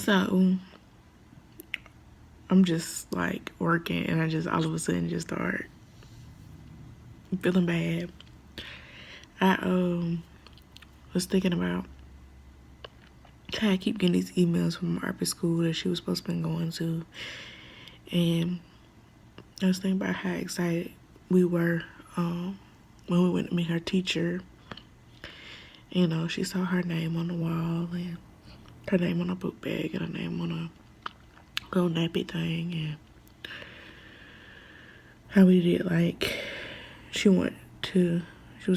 So I'm just like working, and I just all of a sudden just start feeling bad. I was thinking about how I keep getting these emails from RP school that she was supposed to be going to, and I was thinking about how excited we were when we went to meet her teacher. You know, she saw her name on the wall, and her name on a book bag, and her name on a little nappy thing, and how we did, like, she was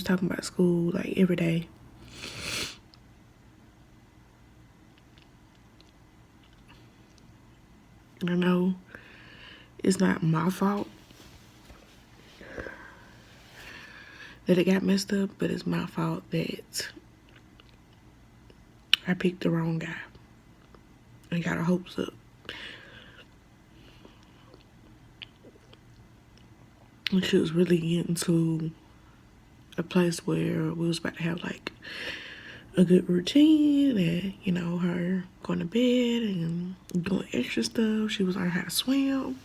talking about school, like, every day. And I know it's not my fault that it got messed up, but it's my fault that I picked the wrong guy and got her hopes up. And she was really getting to a place where we was about to have like a good routine, and you know, her going to bed and doing extra stuff. She was learning how to swim.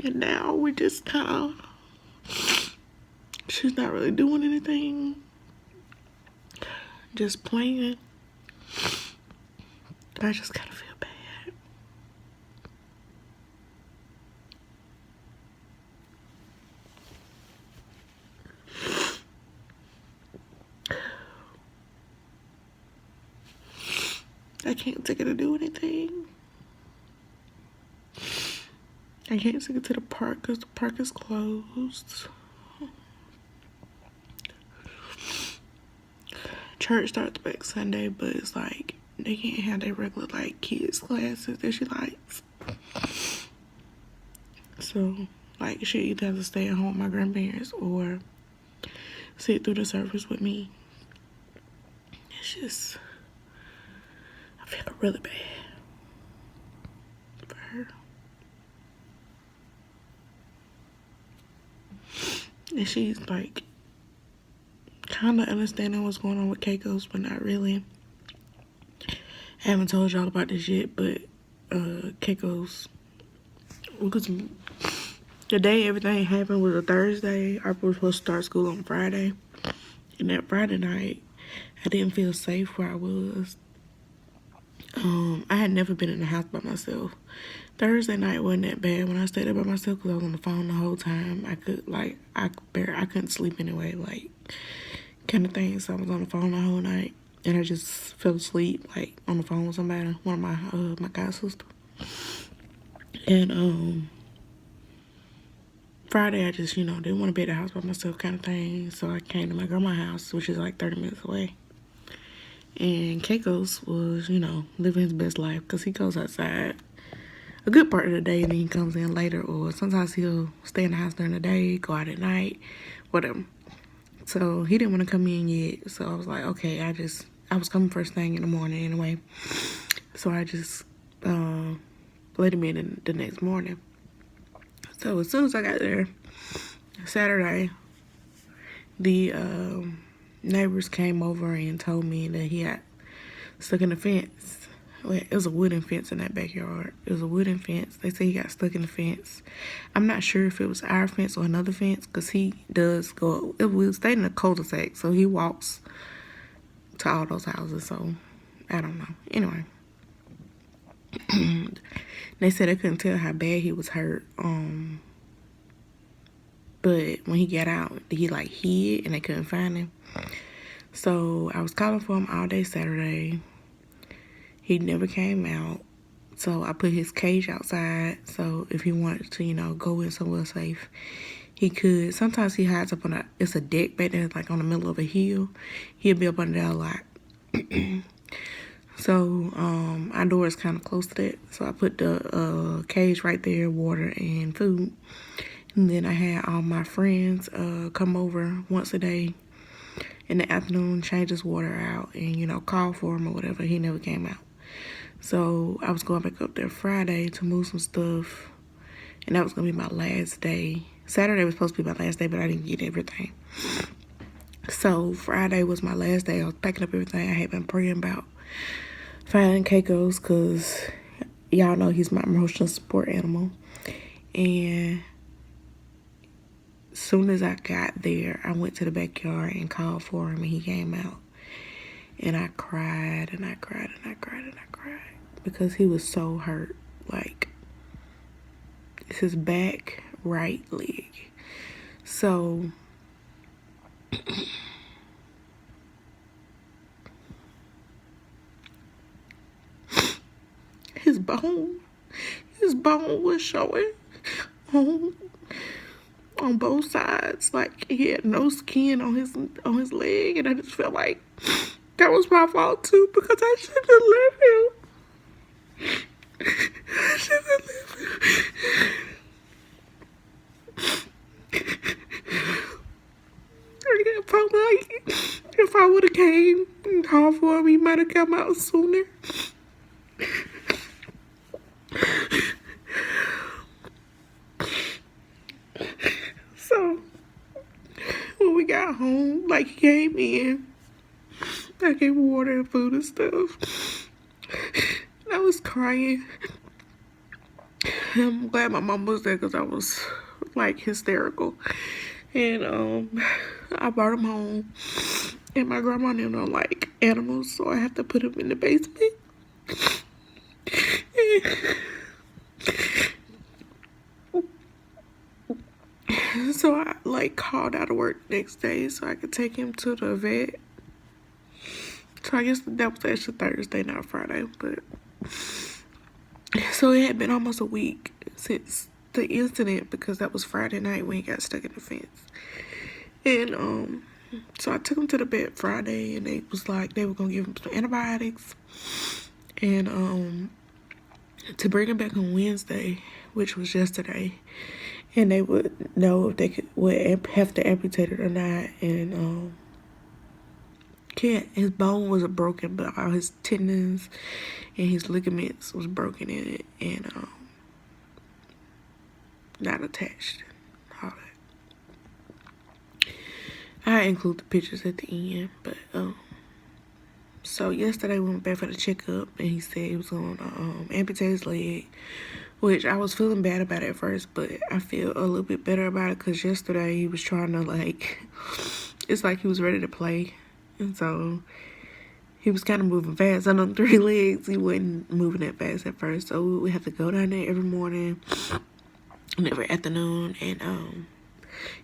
And now we just kind of, she's not really doing anything, just playing. I just kind of feel bad. I can't take her to do anything. I can't take her to the park because the park is closed. Church starts back Sunday, but it's like they can't have their regular like kids classes that she likes. So like she either has to stay at home with my grandparents or sit through the service with me. It's just, I feel really bad for her. And she's like kind of understanding what's going on with Caicos, but not really. I haven't told y'all about this yet, but Caicos, because the day everything happened was a Thursday. I was supposed to start school on Friday. And that Friday night, I didn't feel safe where I was. I had never been in the house by myself. Thursday night wasn't that bad when I stayed there by myself because I was on the phone the whole time. I couldn't sleep anyway, like, kind of thing. So I was on the phone the whole night, and I just fell asleep, like, on the phone with somebody, one of my god sister. And Friday, I just, you know, didn't want to be at the house by myself, kind of thing. So I came to my grandma's house, which is like 30 minutes away. And Caicos was, you know, living his best life because he goes outside a good part of the day, and then he comes in later, or sometimes he'll stay in the house during the day, go out at night, whatever. So he didn't want to come in yet. So I was like, okay, I was coming first thing in the morning anyway. So I just let him in the next morning. So as soon as I got there, Saturday, the neighbors came over and told me that he got stuck in the fence. Well, it was a wooden fence in that backyard. It was a wooden fence. They say he got stuck in the fence. I'm not sure if it was our fence or another fence, because he does go, we stayed in a cul-de-sac, so he walks to all those houses, so I don't know. Anyway, they said they couldn't tell how bad he was hurt. But when he got out, he like hid and they couldn't find him. So I was calling for him all day Saturday. He never came out. So I put his cage outside. So if he wanted to, you know, go in somewhere safe, he could. Sometimes he hides up on it's a deck back there, like on the middle of a hill. He'll be up under there a lot. So our door is kind of close to that. So I put the cage right there, water and food. And then I had all my friends come over once a day in the afternoon, change his water out, and, you know, call for him or whatever. He never came out. So I was going back up there Friday to move some stuff, and that was going to be my last day. Saturday was supposed to be my last day, but I didn't get everything. So Friday was my last day. I was packing up everything. I had been praying about finding Caicos because y'all know he's my emotional support animal. And as soon as I got there, I went to the backyard and called for him, and he came out. And I cried and I cried and I cried and I cried because he was so hurt. Like, it's his back right leg. So his bone was showing on both sides. Like, he had no skin on his leg, and I just felt like that was my fault too because I shouldn't have left him. I shouldn't have left him. If I would have came and called for him, he might have come out sooner. So when we got home, like, he came in, I gave him water and food and stuff. And I was crying. I'm glad my mom was there because I was like hysterical. And I brought him home. And my grandma and them don't like animals, so I have to put him in the basement. So I like called out of work the next day so I could take him to the vet. So I guess that was actually Thursday, not Friday. But so it had been almost a week since the incident because that was Friday night when he got stuck in the fence. And so I took him to the vet Friday, and they was like they were gonna give him some antibiotics, and to bring him back on Wednesday, which was yesterday, and they would know if they would have to amputate it or not. And his bone wasn't broken, but all his tendons and his ligaments was broken in it, and not attached. All that. I include the pictures at the end, but so yesterday we went back for the checkup, and he said he was gonna amputate his leg, which I was feeling bad about at first, but I feel a little bit better about it because yesterday he was trying to, like, it's like he was ready to play, and so he was kind of moving fast on them 3 legs. He wasn't moving that fast at first, so we have to go down there every morning and every afternoon and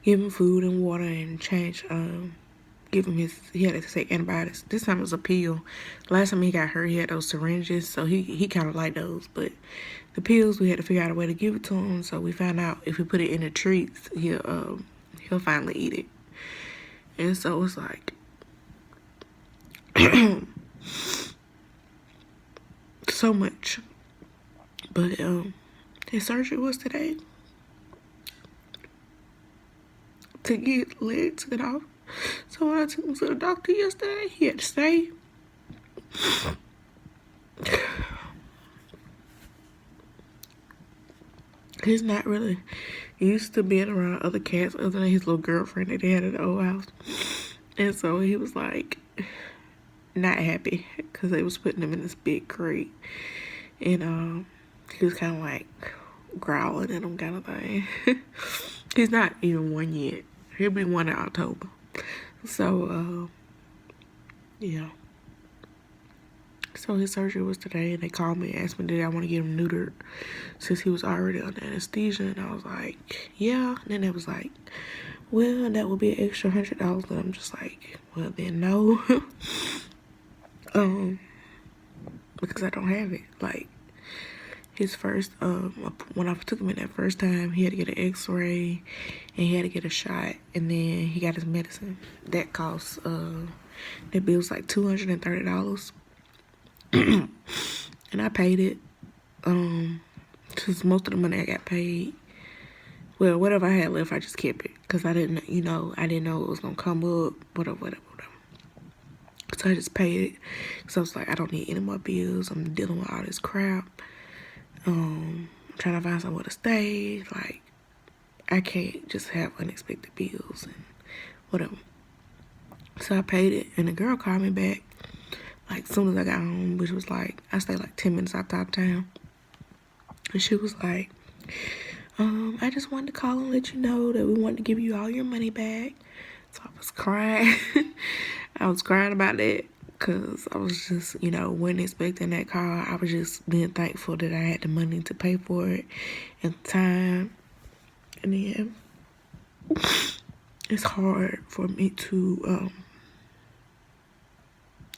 give him food and water and change give him he had to take antibiotics. This time it was a pill. Last time he got hurt, he had those syringes, so he kind of liked those. But the pills, we had to figure out a way to give it to him. So we found out if we put it in the treats, he'll finally eat it. And so it's like so much. But his surgery was today to get legs cut off. So when I took him to the doctor yesterday, he had to stay. He's not really used to being around other cats other than his little girlfriend that they had at the old house. And so he was like not happy because they was putting him in this big crate. And he was kind of like growling at him kind of thing. He's not even 1 yet. He'll be 1 in October. So, yeah. So his surgery was today, and they called me and asked me did I want to get him neutered since he was already under anesthesia. And I was like, yeah. And then it was like, well, that would be an extra $100. And I'm just like, well, then no. Because I don't have it. Like, his first, when I took him in that first time, he had to get an x-ray and he had to get a shot, and then he got his medicine. That cost, that bill was like $230. And I paid it, because most of the money I got paid, well, whatever I had left, I just kept it, because I didn't know it was going to come up, whatever. So I just paid it, because I was like, I don't need any more bills. I'm dealing with all this crap. Trying to find somewhere to stay. Like, I can't just have unexpected bills and whatever. So I paid it, and the girl called me back like as soon as I got home, which was like, I stayed like 10 minutes outside of town. And she was like, I just wanted to call and let you know that we wanted to give you all your money back. So I was crying. I was crying about that because I was just, you know, wasn't expecting that call. I was just being thankful that I had the money to pay for it at the time. And then it's hard for me to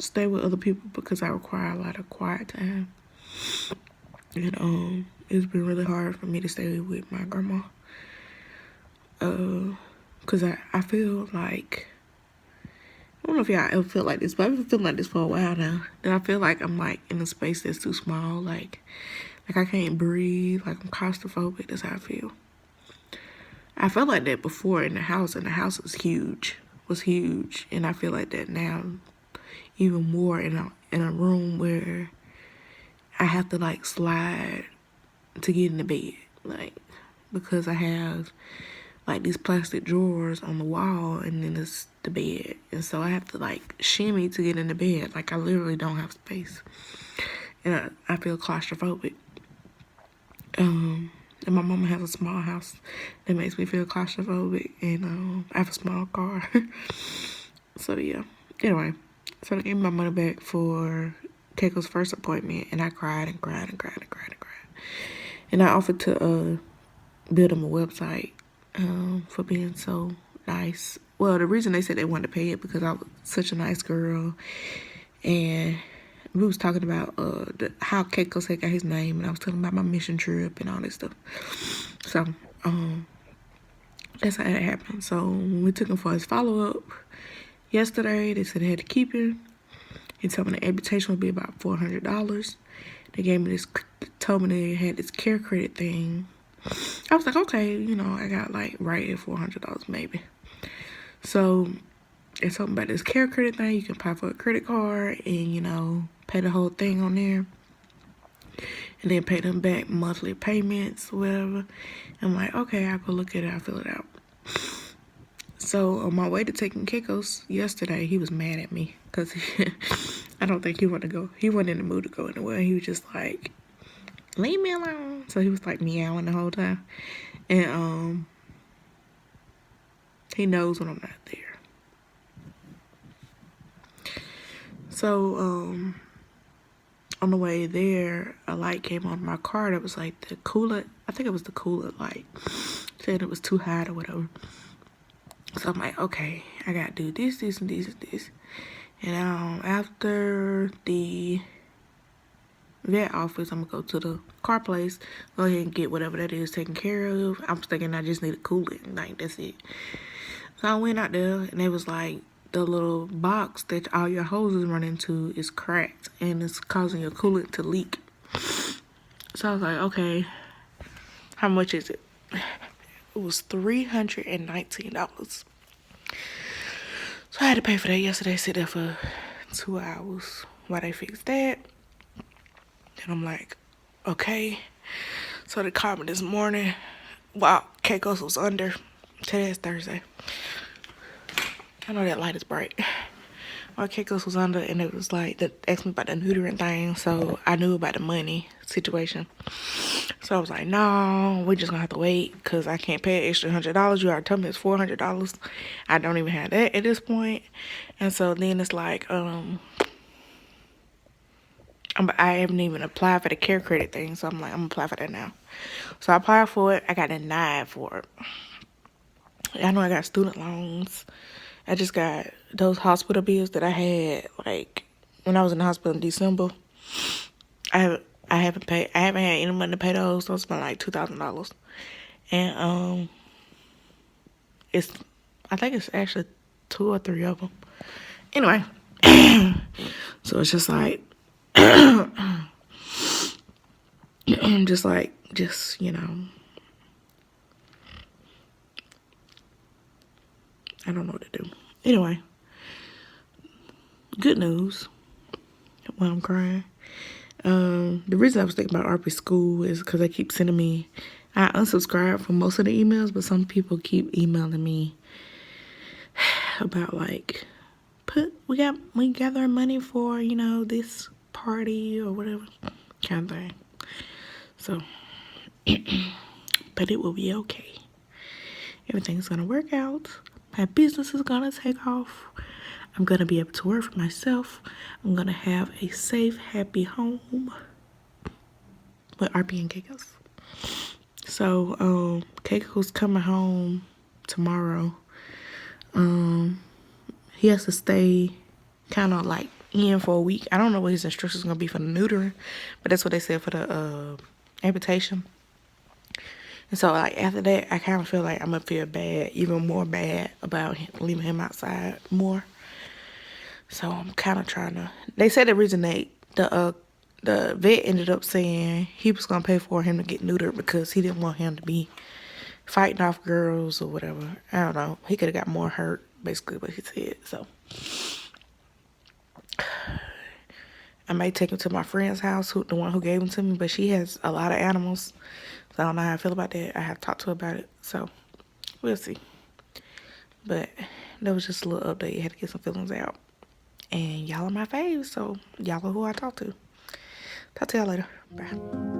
stay with other people because I require a lot of quiet time. And it's been really hard for me to stay with my grandma. Because I feel like, I don't know if y'all ever feel like this, but I've been feeling like this for a while now. And I feel like I'm like in a space that's too small. Like I can't breathe. Like I'm claustrophobic. That's how I feel. I felt like that before in the house, and the house was huge. And I feel like that now even more in a room where I have to like slide to get in the bed. Like, because I have like these plastic drawers on the wall, and then it's the bed, and so I have to like shimmy to get in the bed. Like I literally don't have space, and I feel claustrophobic. And my mama has a small house that makes me feel claustrophobic, and I have a small car. So yeah. Anyway, so I gave my money back for Caicos' first appointment, and I cried and cried and cried and cried and cried. And I offered to build them a website for being so nice. Well, the reason they said they wanted to pay it because I was such a nice girl, and we was talking about how Caicos had got his name, and I was talking about my mission trip and all this stuff. So that's how that happened. So when we took him for his follow-up yesterday, they said they had to keep him. He told me the amputation would be about $400. They gave me this, told me they had this care credit thing. I was like, okay, you know, I got like right at $400 maybe. So they told me about this care credit thing. You can apply for a credit card and, you know, pay the whole thing on there. And then pay them back monthly payments, whatever. I'm like, okay, I'll go look at it. I'll fill it out. So on my way to taking Caicos yesterday, he was mad at me because I don't think he wanted to go. He wasn't in the mood to go anywhere. He was just like, leave me alone. So he was like meowing the whole time. And he knows when I'm not there. So on the way there, a light came on my car that was like the coolant. I think it was the coolant light. Said it was too hot or whatever. So I'm like, okay, I gotta do this, this, and this, and this. And after the vet office, I'm gonna go to the car place, go ahead and get whatever that is taken care of. I was thinking I just need a coolant, like that's it. So I went out there, and it was like the little box that all your hoses run into is cracked, and it's causing your coolant to leak. So I was like, okay, how much is it? It was $319. So I had to pay for that yesterday. Sit there for 2 hours while they fixed that. And I'm like, okay. So they called me this morning while Caicos was under. Today's Thursday. I know that light is bright. While Caicos was under, and it was like, they asked me about the nutrient thing. So I knew about the money situation. So I was like, no, we're just gonna have to wait because I can't pay an extra $100. You already told me it's $400. I don't even have that at this point. And so then it's like, I haven't even applied for the care credit thing. So I'm like, I'm gonna apply for that now. So I applied for it. I got denied for it. I know I got student loans. I just got those hospital bills that I had, like, when I was in the hospital in December. I haven't had any money to pay those. Those been like $2,000. And I think it's actually 2 or 3 of them. Anyway, so it's just like, just, you know, I don't know what to do. Anyway, good news. While I'm crying. The reason I was thinking about RP school is because they keep sending me, I unsubscribed from most of the emails, but some people keep emailing me about like we gather money for, you know, this party or whatever kind of thing. So, but it will be okay. Everything's gonna work out. My business is gonna take off. I'm gonna be able to work for myself. I'm gonna have a safe, happy home with RP and Caicos. So, Caicos coming home tomorrow. He has to stay kind of like in for a week. I don't know what his instructions gonna be for the neutering, but that's what they said for the amputation. And so like after that, I kind of feel like I'm gonna feel bad, even more bad about leaving him outside more. So I'm kind of trying to. They said the reason the vet ended up saying he was gonna pay for him to get neutered because he didn't want him to be fighting off girls or whatever. I don't know. He could have got more hurt, basically what he said. So I may take him to my friend's house, the one who gave him to me, but she has a lot of animals. So I don't know how I feel about that. I have to talk to her about it. So we'll see. But that was just a little update. I had to get some feelings out. And y'all are my faves, so y'all are who I talk to. Talk to y'all later. Bye.